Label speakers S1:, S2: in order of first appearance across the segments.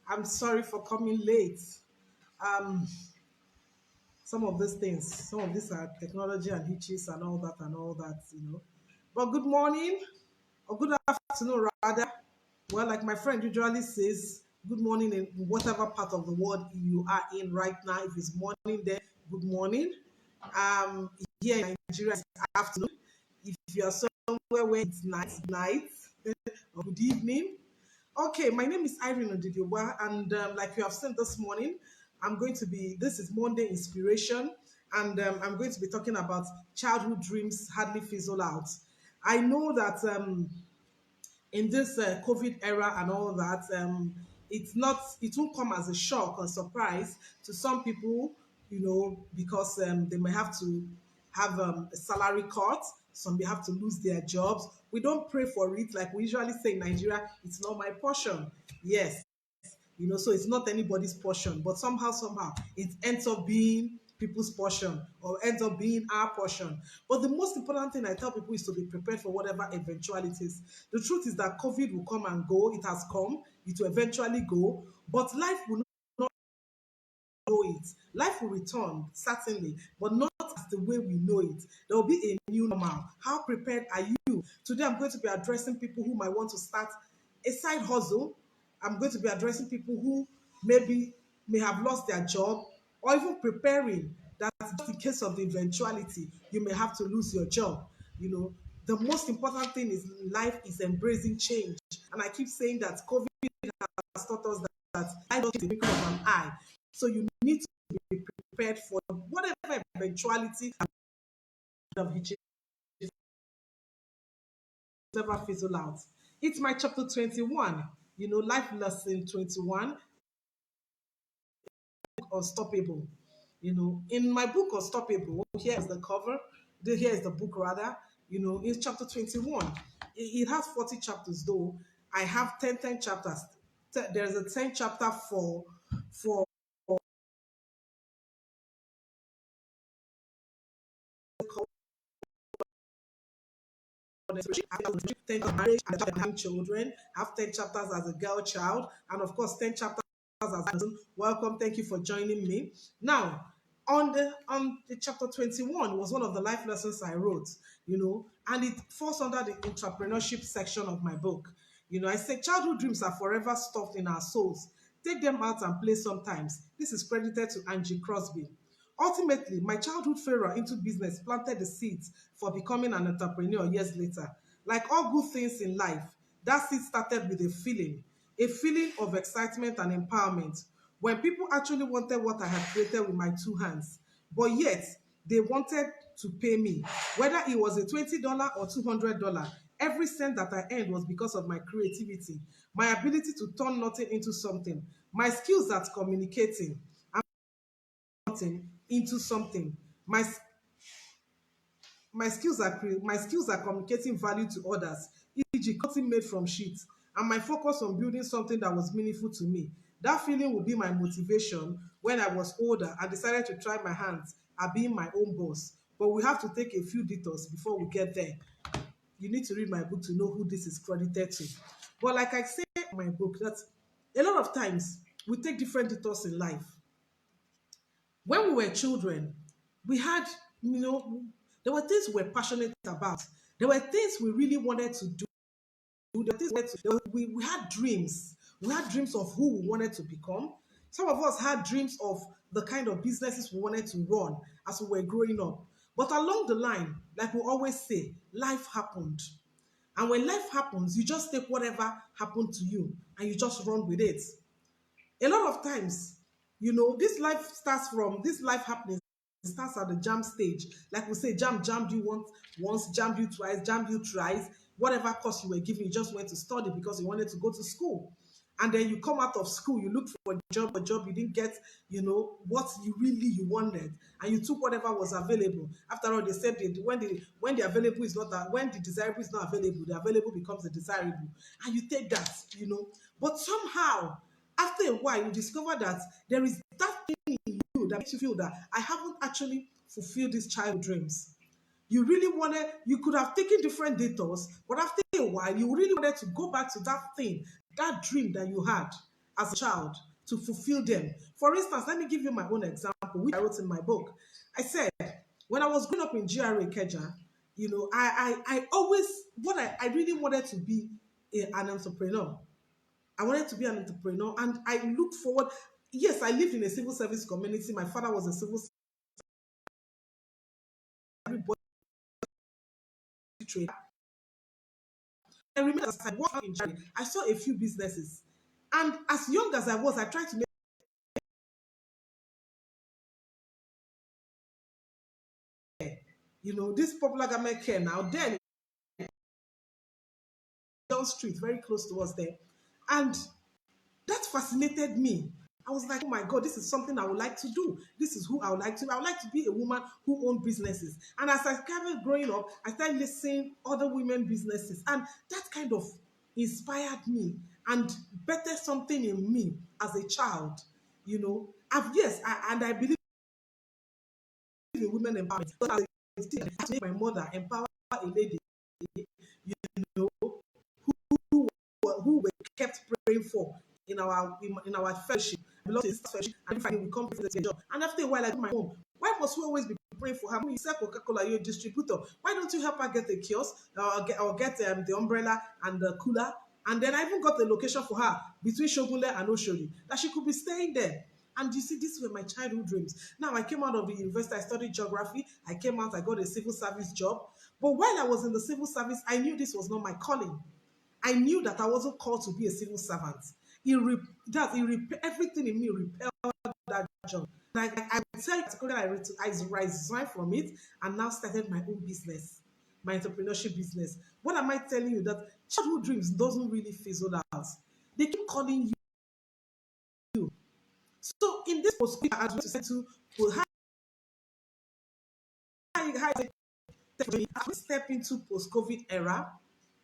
S1: I'm sorry for coming late. Um, some of these things, some of these are technology and hitches and all that. But good morning or good afternoon, rather. Well, like my friend usually says, good morning in whatever part of the world you are in right now. If it's morning, then good morning. Um, Here in Nigeria, it's afternoon. If you are somewhere where it's night, or good evening. Okay, my name is Irene Odidiwa, and like you have seen this morning, this is Monday Inspiration, and I'm going to be talking about childhood dreams hardly fizzle out. I know that in this COVID era and all that, it won't come as a shock or surprise to some people, because they may have to have a salary cut, some may have to lose their jobs. We don't pray for it, like we usually say in Nigeria, it's not my portion. Yes, so it's not anybody's portion, but somehow it ends up being people's portion or ends up being our portion. But the most important thing I tell people is to be prepared for whatever eventualities. The truth is that COVID will come and go. It has come, it will eventually go, but life will not know it. Life will return, certainly, but not as the way we know it. There will be a new normal. How prepared are you? Today, I'm going to be addressing people who might want to start a side hustle. I'm going to be addressing people who may have lost their job or even preparing that just in case of the eventuality, you may have to lose your job. The most important thing is life is embracing change. And I keep saying that COVID has taught us that life is the twinkle of an eye. So you need to be prepared for whatever eventuality of which never fizzle out. It's my chapter 21, life lesson 21, Unstoppable. In my book Unstoppable, here is the cover, here is the book rather, in chapter 21. It has 40 chapters though. I have 10 chapters. There's a 10 chapter for marriage and having children, have 10 chapters as a girl child, and of course 10 chapters as a person. Welcome, thank you for joining me. Now, on the chapter 21 was one of the life lessons I wrote, and it falls under the entrepreneurship section of my book. I say childhood dreams are forever stuffed in our souls. Take them out and play sometimes. This is credited to Angie Crosby. Ultimately, my childhood failure into business planted the seeds for becoming an entrepreneur years later. Like all good things in life, that seed started with a feeling of excitement and empowerment when people actually wanted what I had created with my two hands. But yet, they wanted to pay me. Whether it was a $20 or $200, every cent that I earned was because of my creativity, my ability to turn nothing into something, my skills at communicating nothing into something. My skills are communicating value to others, e.g., cutting made from sheet, and my focus on building something that was meaningful to me. That feeling would be my motivation when I was older and decided to try my hands at being my own boss. But we have to take a few detours before we get there. You need to read my book to know who this is credited to. But like I say in my book, that a lot of times we take different detours in life. When we were children, we had, there were things we were passionate about. There were things we really wanted to do. We had dreams. We had dreams of who we wanted to become. Some of us had dreams of the kind of businesses we wanted to run as we were growing up. But along the line, like we always say, life happened. And when life happens, you just take whatever happened to you and you just run with it. A lot of times, this life happening starts at the jam stage. Like we say, jammed you once, jammed you twice, jammed you thrice. Whatever course you were given, you just went to study because you wanted to go to school. And then you come out of school, you look for a job you didn't get, what you wanted, and you took whatever was available. After all, they said when the available is not that, when the desirable is not available, the available becomes the desirable, and you take that. But somehow, after a while, you discover that there is that thing in you that makes you feel that I haven't actually fulfilled these child dreams. You could have taken different detours, but after a while, you really wanted to go back to that thing, that dream that you had. as a child to fulfill them. For instance, let me give you my own example, which I wrote in my book. I said, when I was growing up in GRA Keja, I always, I really wanted to be an entrepreneur. I wanted to be an entrepreneur, and I looked forward. Yes, I lived in a civil service community. My father was a civil service trader. I remember as I walked out in January, I saw a few businesses. And as young as I was, I tried to make, this popular government care now, then down street, very close to us there. And that fascinated me. I was like, oh my God, this is something I would like to do. This is who I would like to. I would like to be a woman who owns businesses. And as I started growing up, I started listening other women businesses. And that kind of inspired me and bettered something in me as a child. Yes, and I believe in women empowerment. So I to make my mother empower a lady, know, who were kept praying for in our fellowship. I belong to this fellowship, and if I will come to the job. And after a while, I do my home. Why must we always be praying for her? When you sell Coca-Cola, you're a distributor. Why don't you help her get a kiosk or get the umbrella and the cooler? And then I even got the location for her between Shogunle and Oshodi, that she could be staying there. And you see, these were my childhood dreams. Now I came out of the university, I studied geography. I came out, I got a civil service job. But while I was in the civil service, I knew this was not my calling. I knew that I wasn't called to be a civil servant. Everything in me repelled that job. I would tell you, I resigned from it and now started my own business, my entrepreneurship business. What am I telling you? That childhood dreams doesn't really fizzle out. They keep calling you. So in this post, as we said to step into post-COVID era,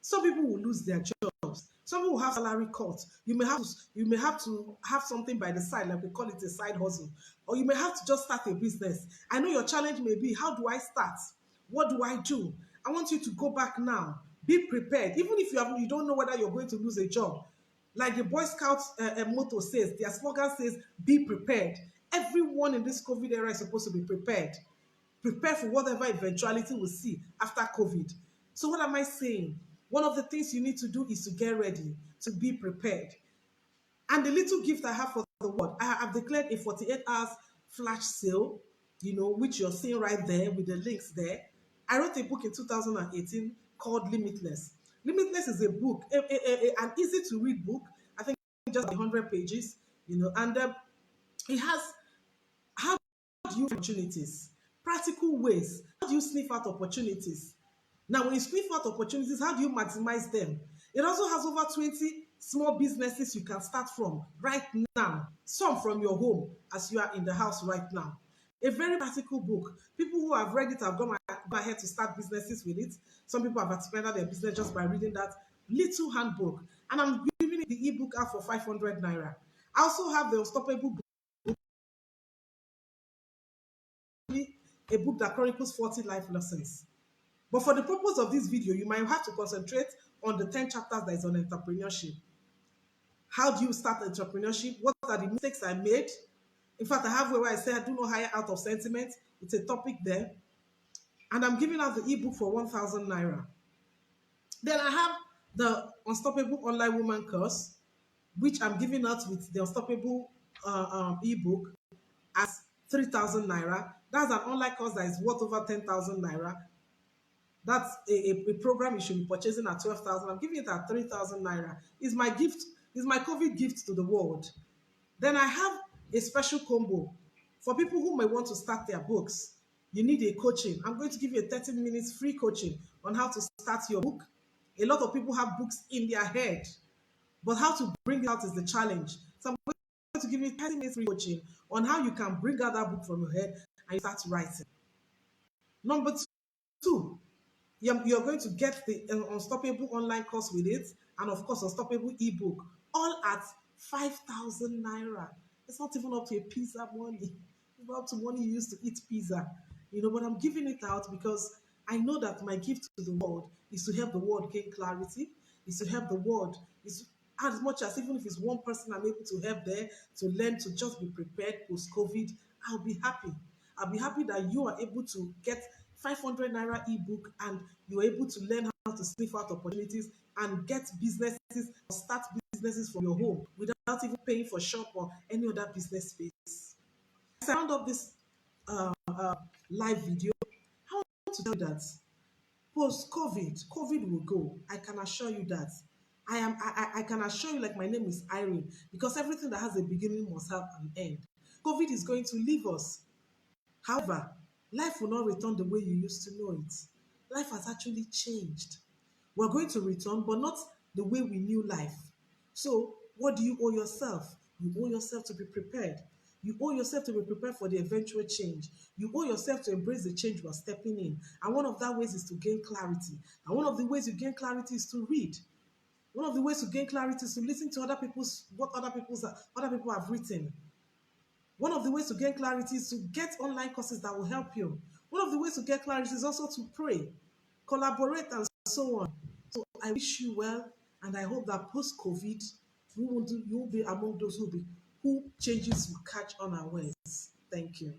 S1: some people will lose their jobs. Some people will have salary cuts. You may have to have something by the side, like we call it a side hustle, or you may have to just start a business. I know your challenge may be, how do I start? What do I do? I want you to go back now. Be prepared, even if you don't know whether you're going to lose a job. Like the Boy Scouts motto says, their slogan says, "Be prepared." Everyone in this COVID era is supposed to be prepared. Prepare for whatever eventuality we'll see after COVID. So what am I saying? One of the things you need to do is to get ready, to be prepared. And the little gift I have for the world, I have declared a 48 hours flash sale, which you're seeing right there with the links there. I wrote a book in 2018 called Limitless. Limitless is a book, an easy to read book. I think just 100 pages, and it has how do you opportunities, practical ways. How do you sniff out opportunities? Now, when you sniff out opportunities, how do you maximize them? It also has over 20 small businesses you can start from right now, some from your home as you are in the house right now. A very practical book. People who have read it have gone ahead to start businesses with it. Some people have expanded their business just by reading that little handbook. And I'm giving the ebook out for 500 naira. I also have the Unstoppable book, a book that chronicles 40 life lessons. But for the purpose of this video, you might have to concentrate on the 10 chapters that is on entrepreneurship. How do you start entrepreneurship? What are the mistakes I made? In fact, I have where I say I do not hire out of sentiment. It's a topic there. And I'm giving out the ebook for 1,000 naira. Then I have the Unstoppable Online Woman course, which I'm giving out with the Unstoppable ebook as 3,000 naira. That's an online course that is worth over 10,000 naira. That's a program you should be purchasing at 12,000. I'm giving it at 3,000 naira. It's my gift, it's my COVID gift to the world. Then I have a special combo for people who may want to start their books. You need a coaching. I'm going to give you a 30 minutes free coaching on how to start your book. A lot of people have books in their head, but how to bring it out is the challenge. So I'm going to give you 30 minutes free coaching on how you can bring out that book from your head and you start writing. Number two, you're going to get the Unstoppable online course with it, and of course, Unstoppable ebook, all at 5,000 naira. It's not even up to a pizza money. It's not up to money you used to eat pizza. But I'm giving it out because I know that my gift to the world is to help the world gain clarity, is to help the world, is as much as even if it's one person I'm able to help there to learn to just be prepared post COVID, I'll be happy. I'll be happy that you are able to get 500 naira ebook and you're able to learn how to sniff out opportunities and get businesses or start businesses from your home without even paying for shop or any other business space. As I round up this live video, I want to tell you that post COVID will go. I can assure you that. I can assure you, like my name is Irene, because everything that has a beginning must have an end. COVID is going to leave us. However, life will not return the way you used to know it. Life has actually changed. We're going to return, but not the way we knew life. So, what do you owe yourself? You owe yourself to be prepared. You owe yourself to be prepared for the eventual change. You owe yourself to embrace the change you are stepping in. And one of that ways is to gain clarity. And one of the ways you gain clarity is to read. One of the ways to gain clarity is to listen to other people have written. One of the ways to gain clarity is to get online courses that will help you. One of the ways to get clarity is also to pray, collaborate, and so on. So I wish you well, and I hope that post-COVID, you will be among those who changes will catch unawares. Thank you.